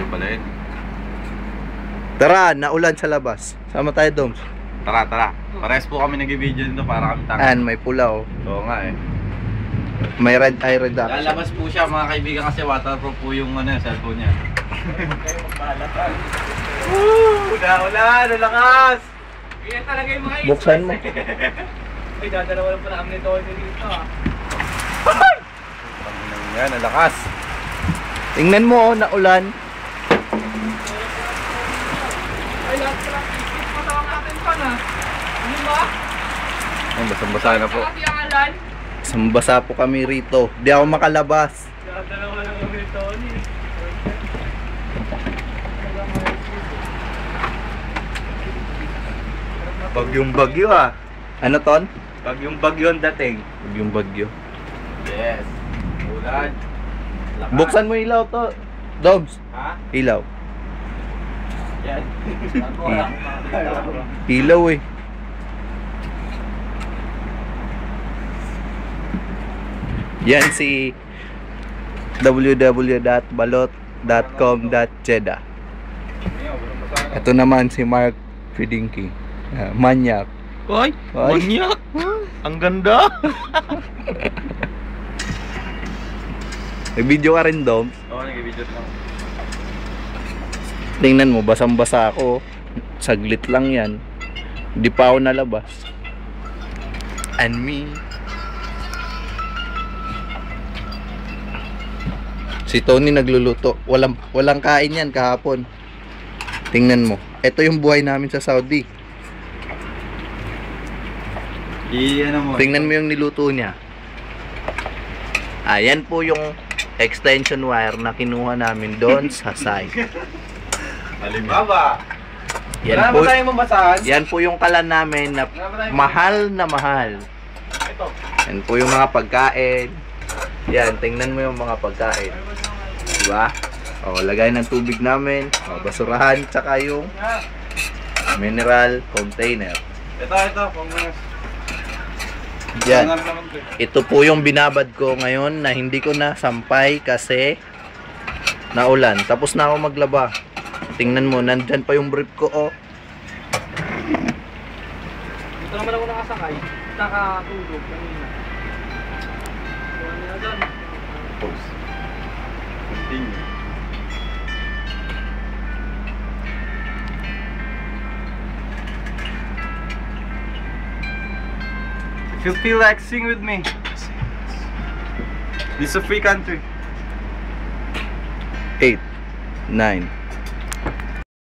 pala yun. Tara, naulan sa labas. Sama tayo, Doms. Tara, tara. Pares po kami nag-video dito para kami tanga. Ayan, may pula oh. Oo nga eh. May red eye reduction. Lalabas po siya mga kaibigan kasi waterproof po yung cellphone niya. Kayo magbalatan. Woo! Ulan! Lakas! Kaya talaga yung mga Buksan mo. Ay, dadalawa lang pala kami nito dito ah. Yan, lakas. Tingnan mo oh, naulan. Ay, lahat pala. Ikit mo tawang atin pa na. Ano ba? Ayun, basang-basa na po. Kasi ang alan. Sambasa po kami rito. Di ako makalabas. Dadalawa lang kami nito. Bagyong bagyo ah. Ano, Ton? Bagyong bagyo ang dating. Yung bagyo. Yes. Ulan. Lakas. Buksan mo ilaw to. Doms, Ha? ilaw. Yan. Ilaw eh. Yan si www.balot.com.jeddah. Ito naman si Mark Fidinki. Manyak. Ay, Ay. manyak. Ang ganda. May video ka rin, Dom. Oo, nag-video lang. Tingnan mo, basang-basa ako. Saglit lang yan. Hindi pa ako nalabas. And me. Si Tony nagluluto. Walang kain yan kahapon. Tingnan mo. Ito yung buhay namin sa Saudi. Ano mo? Tingnan mo yung niluto niya. Ayan po yung extension wire na kinuha namin doon sa site. Alibaba. Yan Wala po, ba tayong mabasahan? yan po yung kalan namin na mahal na mahal. Ito. Yan po yung mga pagkain. Yan, tingnan mo yung mga pagkain. Diba? O, lagay ng tubig namin. O, basurahan, tsaka yung mineral container. Ito. Kung Yan. Ito po yung binabad ko ngayon na hindi ko na sampay kasi naulan. Tapos na ako maglaba. Tingnan mo, nandyan pa yung brief ko, oh. Dito naman ako nakasakay. Nakatulog kanina. Ano na doon? Pause. Continue. If you feel like sing with me. This is a free country. 8, 9,